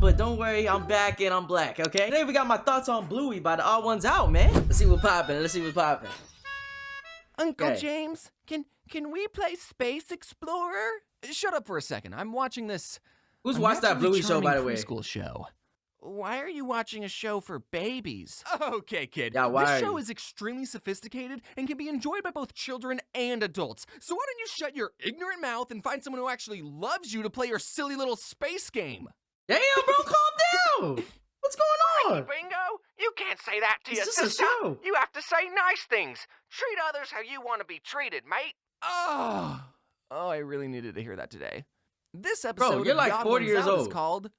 but don't worry, I'm back and I'm black, okay? Today we got my thoughts on Bluey by the THEODD1SOUT, man. Let's see what's poppin'. Uncle James, can we play Space Explorer? Shut up for a second. I'm watching this. Who's watched that Bluey show, by the way? Preschool show. Why are you watching a show for babies? Okay, kid. Yeah, why this show is extremely sophisticated and can be enjoyed by both children and adults. So why don't you shut your ignorant mouth and find someone who actually loves you to play your silly little space game? Damn, bro, calm down. What's going on? Bingo, you can't say that to your It's just a sister. show. You have to say nice things. Treat others how you want to be treated, mate. Oh, I really needed to hear that today. This episode you're like of 40 years THEODD1SOUT old. is called...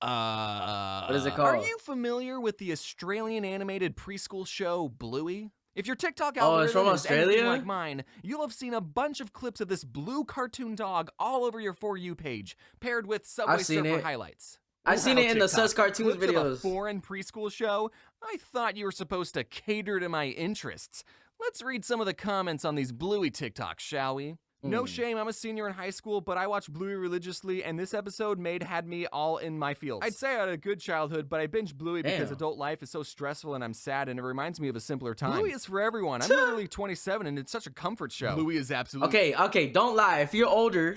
What is it called? Are you familiar with the Australian animated preschool show Bluey? If your TikTok Oh, it's algorithm from is anything Australia? like mine, you'll have seen a bunch of clips of this blue cartoon dog all over your For You page, paired with Subway I've seen Surfer it. highlights. I've seen Wow, it in the TikTok. Sus Cartoons Clips of a videos. foreign preschool show? I thought you were supposed to cater to my interests. Let's read some of the comments on these Bluey TikToks, shall we? No shame, I'm a senior in high school, but I watched Bluey religiously, and this episode had me all in my feels. I'd say I had a good childhood, but I binged Bluey because Damn. adult life is so stressful and I'm sad, and it reminds me of a simpler time. Bluey is for everyone. I'm literally 27, and it's such a comfort show. Bluey is absolutely... Okay, don't lie. If you're older,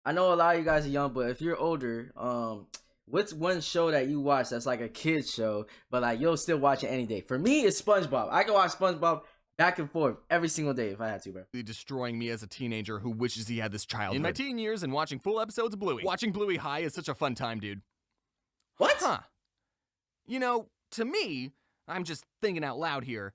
I know a lot of you guys are young, but if you're older, what's one show that you watch that's like a kid's show, but like you'll still watch it any day? For me, it's SpongeBob. I can watch SpongeBob back and forth every single day if I had to, bro. Destroying me as a teenager who wishes he had this childhood. In my teen years and watching full episodes of Bluey. Watching Bluey high is such a fun time, dude. What? Huh. You know, to me, I'm just thinking out loud here,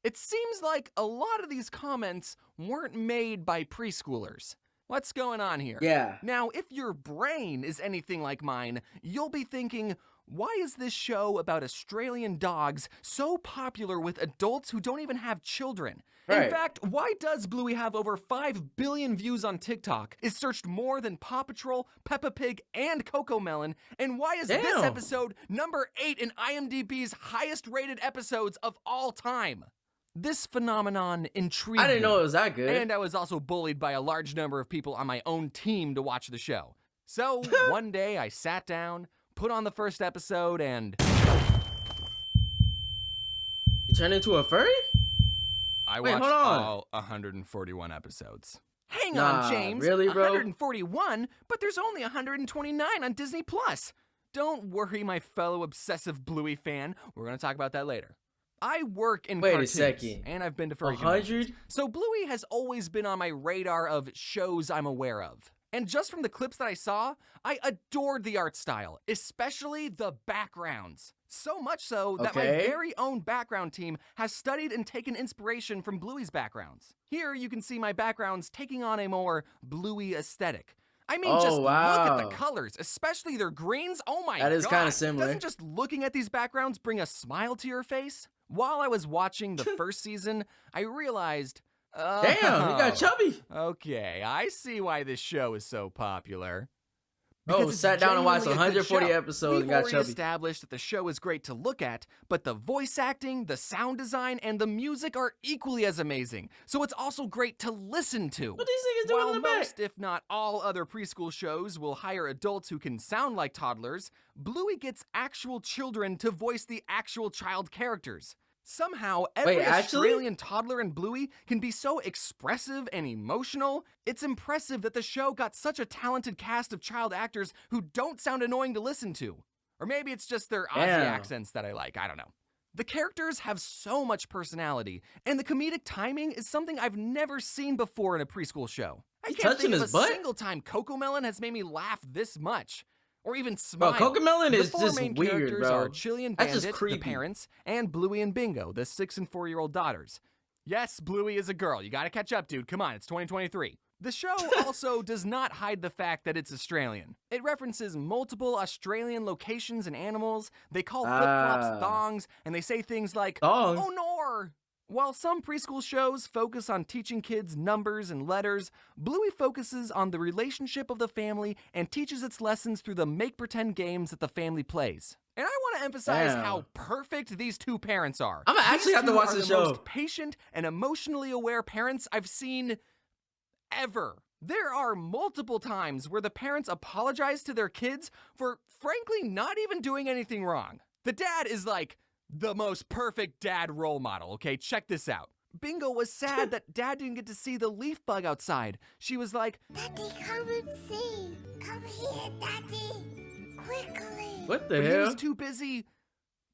it seems like a lot of these comments weren't made by preschoolers. What's going on here? Yeah. Now, if your brain is anything like mine, you'll be thinking, why is this show about Australian dogs so popular with adults who don't even have children? Right. In fact, why does Bluey have over 5 billion views on TikTok, is searched more than Paw Patrol, Peppa Pig, and Cocomelon, and why is this Damn. episode number 8 in IMDb's highest rated episodes of all time? This phenomenon intrigued I didn't know me, it was that good. and I was also bullied by a large number of people on my own team to watch the show. So, one day I sat down, put on the first episode, and... You turned into a furry? I Wait, watched hold on. all 141 episodes. Hang Nah, on, James. really, bro? 141? But there's only 129 on Disney+. Don't worry, my fellow obsessive Bluey fan. We're going to talk about that later. I work in Wait a cartoons, second. and I've been to furry 100? conventions. So Bluey has always been on my radar of shows I'm aware of. And just from the clips that I saw, I adored the art style, especially the backgrounds. So much so that my Okay. very own background team has studied and taken inspiration from Bluey's backgrounds. Here you can see my backgrounds taking on a more Bluey aesthetic. I mean, just look at the wow. colors, especially their greens. Oh my god. That is kinda similar. Doesn't just looking at these backgrounds bring a smile to your face? While I was watching the first season, I realized, Damn, you got chubby. okay, I see why this show is so popular. Oh, Because it's sat down and watched genuinely a good 140 show. episodes and We've got already chubby. established that the show is great to look at, but the voice acting, the sound design, and the music are equally as amazing. So it's also great to listen to. What these niggas doing While in the back? most, if not all other preschool shows will hire adults who can sound like toddlers, Bluey gets actual children to voice the actual child characters. Somehow, every actually? Australian toddler in Bluey can be so expressive and emotional. It's impressive that the show got such a talented cast of child actors who don't sound annoying to listen to. Or maybe it's just their Aussie Damn. accents that I like, I don't know. The characters have so much personality, and the comedic timing is something I've never seen before in a preschool show. I He can't touching think of his a butt? single time Cocomelon has made me laugh this much. Or even Bro, smile. Cocomelon The is four just main weird, characters bro. are Chili and That's just Bandit, the creepy. parents, and Bluey and Bingo, the 6 and 4-year-old daughters. Yes, Bluey is a girl. You gotta catch up, dude. Come on, it's 2023. The show also does not hide the fact that it's Australian. It references multiple Australian locations and animals. They call flip-flops thongs, and they say things like, Thong? "Oh, nor!" While some preschool shows focus on teaching kids numbers and letters, Bluey focuses on the relationship of the family and teaches its lessons through the make-pretend games that the family plays. And I want to emphasize Damn. how perfect these two parents are. I'ma actually These have to two watch are the the show. most patient and emotionally aware parents I've seen ever. There are multiple times where the parents apologize to their kids for, frankly, not even doing anything wrong. The dad is like the most perfect dad role model, okay? Check this out. Bingo was sad that Dad didn't get to see the leaf bug outside. She was like, Daddy, come and see. Come here, Daddy. Quickly. What the but he hell? was too busy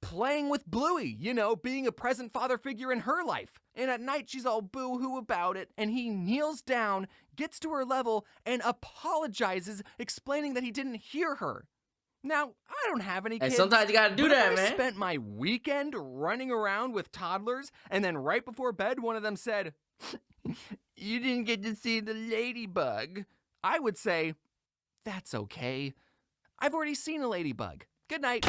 playing with Bluey, you know, being a present father figure in her life. And at night, she's all boo-hoo about it, and he kneels down, gets to her level, and apologizes, explaining that he didn't hear her. Now, I don't have any kids. And sometimes you gotta do but that, if I man. spent my weekend running around with toddlers, and then right before bed, one of them said, "You didn't get to see the ladybug," I would say, "That's okay. I've already seen a ladybug. Good night."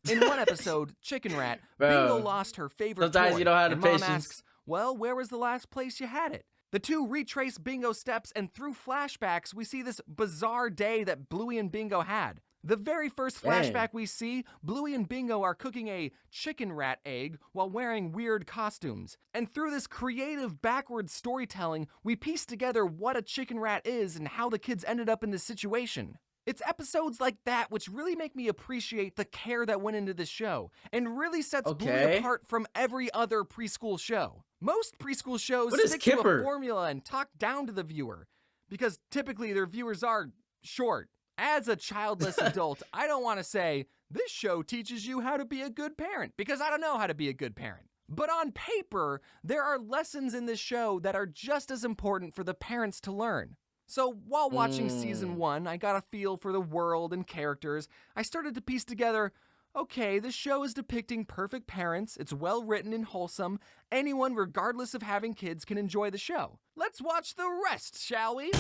In one episode, Chicken Rat, Bro, Bingo lost her favorite sometimes toy, you don't have the and Mom patience. asks, "Well, where was the last place you had it?" The two retrace Bingo's steps, and through flashbacks, we see this bizarre day that Bluey and Bingo had. The very first Dang. flashback we see, Bluey and Bingo are cooking a chicken rat egg while wearing weird costumes. And through this creative backwards storytelling, we piece together what a chicken rat is and how the kids ended up in this situation. It's episodes like that which really make me appreciate the care that went into this show, and really sets Bluey Okay. apart from every other preschool show. Most preschool shows What is stick to a Kipper? formula and talk down to the viewer, because typically their viewers are short. As a childless adult, I don't want to say, this show teaches you how to be a good parent, because I don't know how to be a good parent. But on paper, there are lessons in this show that are just as important for the parents to learn. So while watching season 1, I got a feel for the world and characters. I started to piece together, okay, this show is depicting perfect parents, it's well written and wholesome, anyone regardless of having kids can enjoy the show. Let's watch the rest, shall we?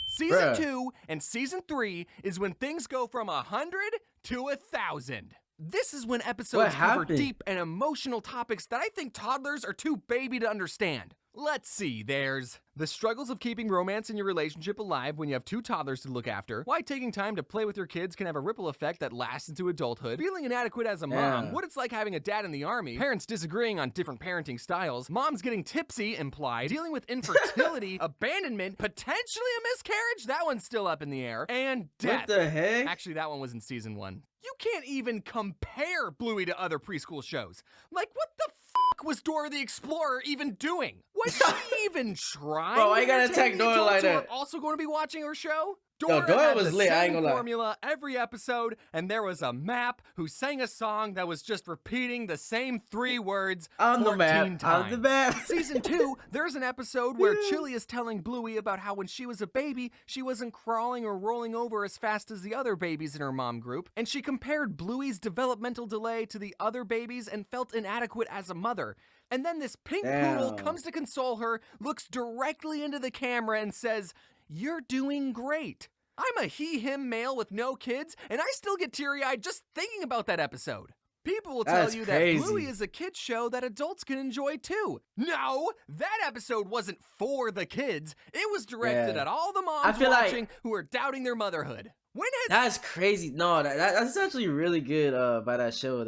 Season Bruh. 2 and Season 3 is when things go from 100 to 1,000. This is when episodes What cover happened? deep and emotional topics that I think toddlers are too baby to understand. Let's see, there's the struggles of keeping romance in your relationship alive when you have two toddlers to look after, why taking time to play with your kids can have a ripple effect that lasts into adulthood, feeling inadequate as a mom, Yeah. what it's like having a dad in the army, parents disagreeing on different parenting styles, moms getting tipsy, implied, dealing with infertility, abandonment, potentially a miscarriage, that one's still up in the air, and death. What the heck? Actually, that one was in season 1. You can't even compare Bluey to other preschool shows. Like, what the fuck was Dora the Explorer even doing? Was she even trying Bro, why to you gotta entertain attack the Dora adults like who that? are also going to be watching her show? Dora had was the lit, I ain't same gonna lie. formula every episode, and there was a map who sang a song that was just repeating the same 3 words On the 14 map. times. On the map. Season 2, there's an episode where Chili is telling Bluey about how when she was a baby, she wasn't crawling or rolling over as fast as the other babies in her mom group, and she compared Bluey's developmental delay to the other babies and felt inadequate as a mother. And then this pink poodle Damn. comes to console her, looks directly into the camera and says, "You're doing great." I'm a he-him male with no kids, and I still get teary-eyed just thinking about that episode. People will tell That's you crazy. that Bluey is a kid's show that adults can enjoy too. No, that episode wasn't for the kids. It was directed Yeah. at all the I moms feel like- watching who are doubting their motherhood. When has That's crazy. No, that's actually really good by that show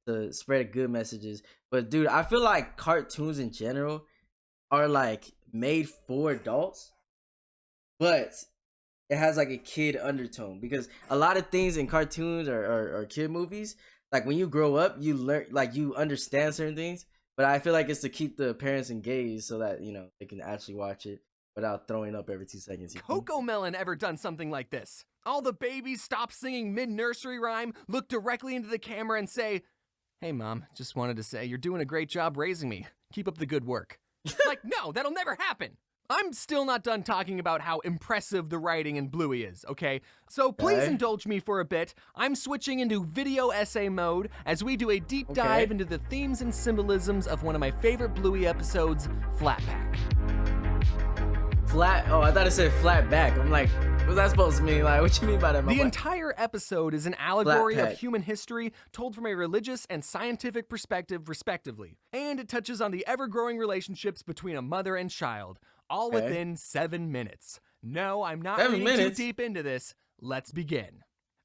to spread good messages. But dude, I feel like cartoons in general are like made for adults, but it has like a kid undertone, because a lot of things in cartoons or kid movies, like when you grow up, you learn, like you understand certain things. But I feel like it's to keep the parents engaged so that, you know, they can actually watch it without throwing up every 2 seconds. Coco Melon ever done something like this? All the babies stop singing mid-nursery rhyme, look directly into the camera and say, "Hey mom, just wanted to say you're doing a great job raising me. Keep up the good work." Like, no, that'll never happen. I'm still not done talking about how impressive the writing in Bluey is, okay? So please Okay. indulge me for a bit. I'm switching into video essay mode as we do a deep dive into the themes and symbolisms of one of my favorite Bluey episodes, Flat Pack. Flat. Oh, I thought it said flat back. I'm like, what's that supposed to mean? Like, what you mean by that? The entire episode is an allegory of Pack. human history told from a religious and scientific perspective, respectively. And it touches on the ever-growing relationships between a mother and child, all Okay. within 7 minutes. No, I'm not 7 reading minutes? too deep into this. Let's begin.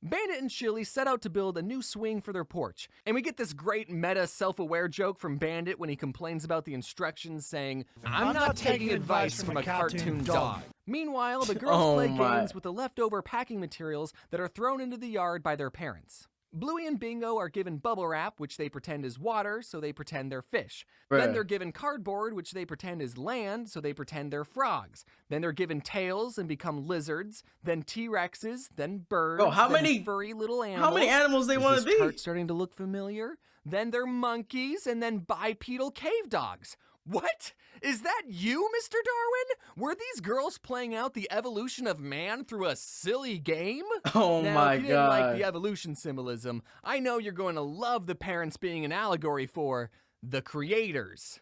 Bandit and Chili set out to build a new swing for their porch, and we get this great meta self-aware joke from Bandit when he complains about the instructions saying, "I'm not taking advice from a cartoon dog." Meanwhile, the girls play games with the leftover packing materials that are thrown into the yard by their parents. Bluey and Bingo are given bubble wrap, which they pretend is water, so they pretend they're fish. Then they're given cardboard, which they pretend is land, so they pretend they're frogs. Then they're given tails and become lizards, then T-Rexes, then birds, then furry little animals. How many animals they want to be? Is this chart starting to look familiar? Then they're monkeys, and then bipedal cave dogs. What? Is that you, Mr. Darwin? Were these girls playing out the evolution of man through a silly game? Oh now, my if you didn't God. like the evolution symbolism, I know you're going to love the parents being an allegory for the creators.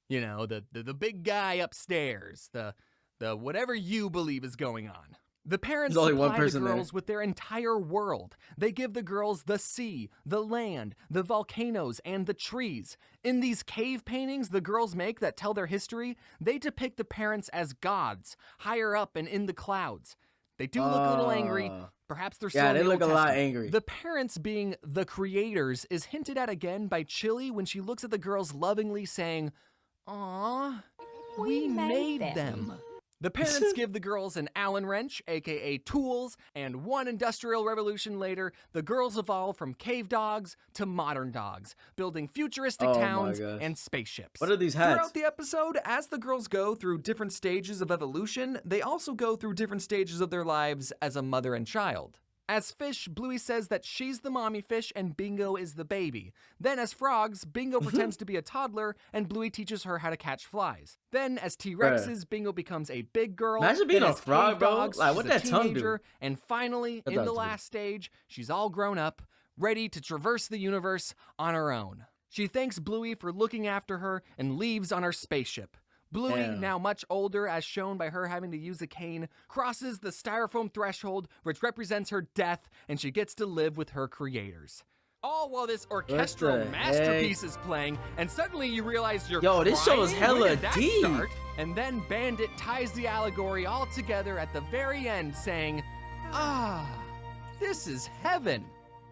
You know, the big guy upstairs, the whatever you believe is going on. The parents supply the girls with their entire world. They give the girls the sea, the land, the volcanoes, and the trees. In these cave paintings the girls make that tell their history, they depict the parents as gods, higher up and in the clouds. They do look a little angry. Perhaps they're still in the Old Testament. lot angry. The parents being the creators is hinted at again by Chili when she looks at the girls lovingly saying, "Aw, we made them." The parents give the girls an Allen wrench, aka tools, and one industrial revolution later, the girls evolve from cave dogs to modern dogs, building futuristic towns and spaceships. What are these hats? Throughout the episode, as the girls go through different stages of evolution, they also go through different stages of their lives as a mother and child. As fish, Bluey says that she's the mommy fish and Bingo is the baby. Then as frogs, Bingo pretends to be a toddler and Bluey teaches her how to catch flies. Then as T-Rexes, Bingo becomes a big girl. Imagine being then a as frog, cave bro. dogs, Like, she's what a that tongue do? teenager. And finally, in the last stage, she's all grown up, ready to traverse the universe on her own. She thanks Bluey for looking after her and leaves on her spaceship. Bluey, now much older as shown by her having to use a cane, crosses the styrofoam threshold which represents her death and she gets to live with her creators. All while this orchestral masterpiece is playing and suddenly you realize you're this show is hella deep. And then Bandit ties the allegory all together at the very end saying, "Ah, this is heaven."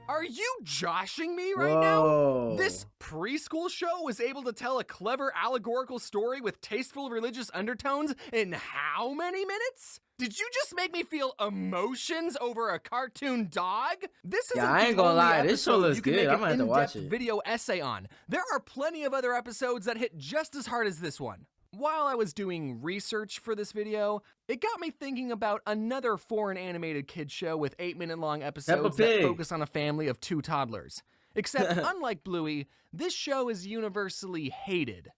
Are you joshing me right now? This preschool show was able to tell a clever allegorical story with tasteful religious undertones in how many minutes? Did you just make me feel emotions over a cartoon dog? This isn't I ain't gonna lie, this show looks good. I'm gonna have to watch it. Video essay on. There are plenty of other episodes that hit just as hard as this one. While I was doing research for this video, it got me thinking about another foreign animated kids show with 8-minute-long episodes that focus on a family of 2 toddlers. Except, unlike Bluey, this show is universally hated.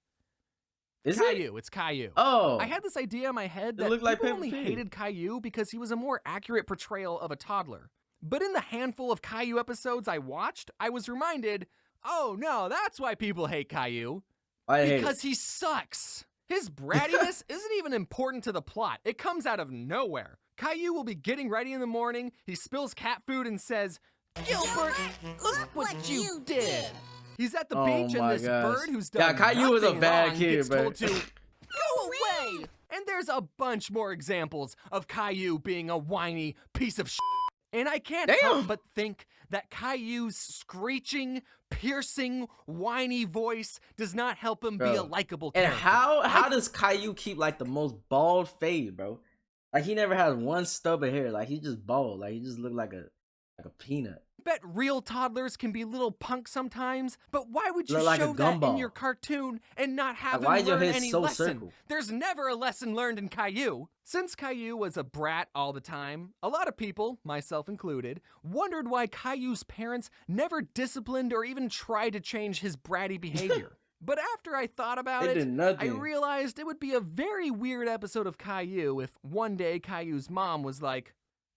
Is Caillou, it's Caillou. Oh. I had this idea in my head that people only hated Caillou because he was a more accurate portrayal of a toddler. But in the handful of Caillou episodes I watched, I was reminded, oh no, that's why people hate Caillou. Because he sucks. His brattiness isn't even important to the plot. It comes out of nowhere. Caillou will be getting ready in the morning, he spills cat food and says, "Gilbert, look what you did." He's at the beach and this bird who's done Caillou was a bad wrong kid, gets bro. told to go away. And there's a bunch more examples of Caillou being a whiny piece of shit. And I can't help but think that Caillou's screeching, piercing, whiny voice does not help him be a likable character. And how does Caillou keep like the most bald fade, bro? Like he never has one stub of hair. Like he just bald. Like he just look like a peanut. Bet real toddlers can be little punks sometimes, but why would you Look show that in your cartoon and not have him learn any lesson? Circle? There's never a lesson learned in Caillou. Since Caillou was a brat all the time, a lot of people, myself included, wondered why Caillou's parents never disciplined or even tried to change his bratty behavior. But after I thought about it, I realized it would be a very weird episode of Caillou if one day Caillou's mom was like,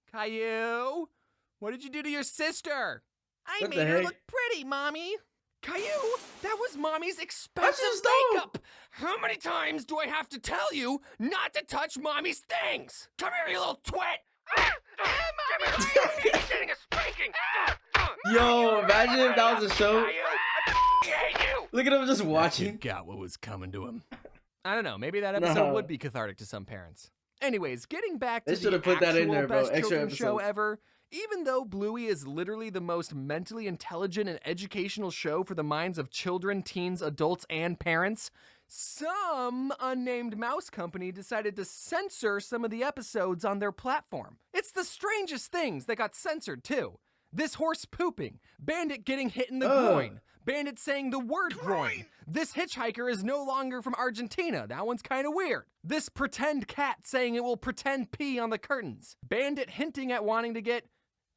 "Caillou, what did you do to your sister?" "I made her look pretty, Mommy." "Caillou, that was Mommy's expensive makeup. How many times do I have to tell you not to touch Mommy's things? Come here, you little twit." He's getting a spanking. Yo, imagine if that was a show. I hate you. Look at him just watching. He got what was coming to him. I don't know, maybe that episode would be cathartic to some parents. Anyways, getting back to the put that in actual there, bro. best Extra children's show episode. ever, Even though Bluey is literally the most mentally intelligent and educational show for the minds of children, teens, adults, and parents, some unnamed mouse company decided to censor some of the episodes on their platform. It's the strangest things that got censored too. This horse pooping, Bandit getting hit in the groin, Bandit saying the word groin. This hitchhiker is no longer from Argentina. That one's kind of weird. This pretend cat saying it will pretend pee on the curtains. Bandit hinting at wanting to get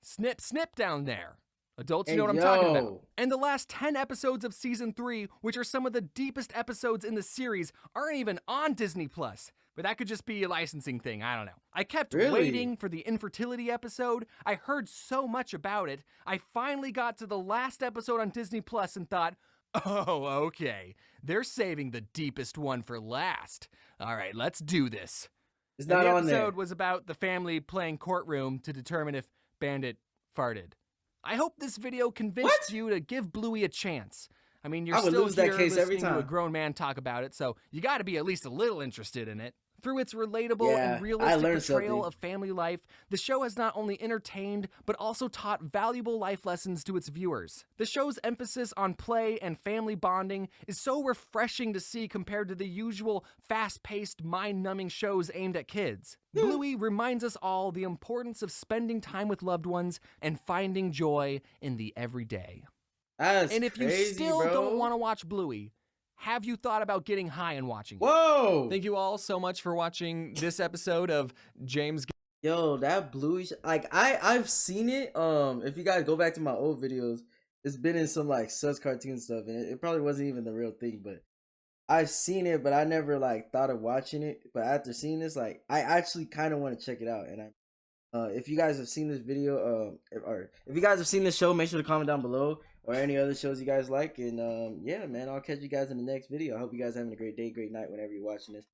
snip snip down there. Adults, you know what I'm talking about. And the last 10 episodes of season 3, which are some of the deepest episodes in the series, aren't even on Disney Plus. But that could just be a licensing thing, I don't know. I kept waiting for the infertility episode. I heard so much about it. I finally got to the last episode on Disney Plus and thought, oh, okay. They're saving the deepest one for last. All right, let's do this. It's not on there. The episode was about the family playing courtroom to determine if Bandit farted. I hope this video convinced you to give Bluey a chance. I mean, you're still here listening to a grown man talk about it, so you got to be at least a little interested in it. Through its relatable and realistic portrayal of family life, the show has not only entertained, but also taught valuable life lessons to its viewers. The show's emphasis on play and family bonding is so refreshing to see compared to the usual fast-paced, mind-numbing shows aimed at kids. Bluey reminds us all the importance of spending time with loved ones and finding joy in the everyday. And if you still don't want to watch Bluey, have you thought about getting high and watching it? Whoa! Thank you all so much for watching this episode of James. Yo, that Bluey, like I've seen it. If you guys go back to my old videos, it's been in some like sus cartoon stuff, and it probably wasn't even the real thing. But I've seen it, but I never like thought of watching it. But after seeing this, like I actually kind of want to check it out. And if you guys have seen this video, or if you guys have seen this show, make sure to comment down below. Or any other shows you guys like. And yeah, man, I'll catch you guys in the next video. I hope you guys are having a great day, great night whenever you're watching this.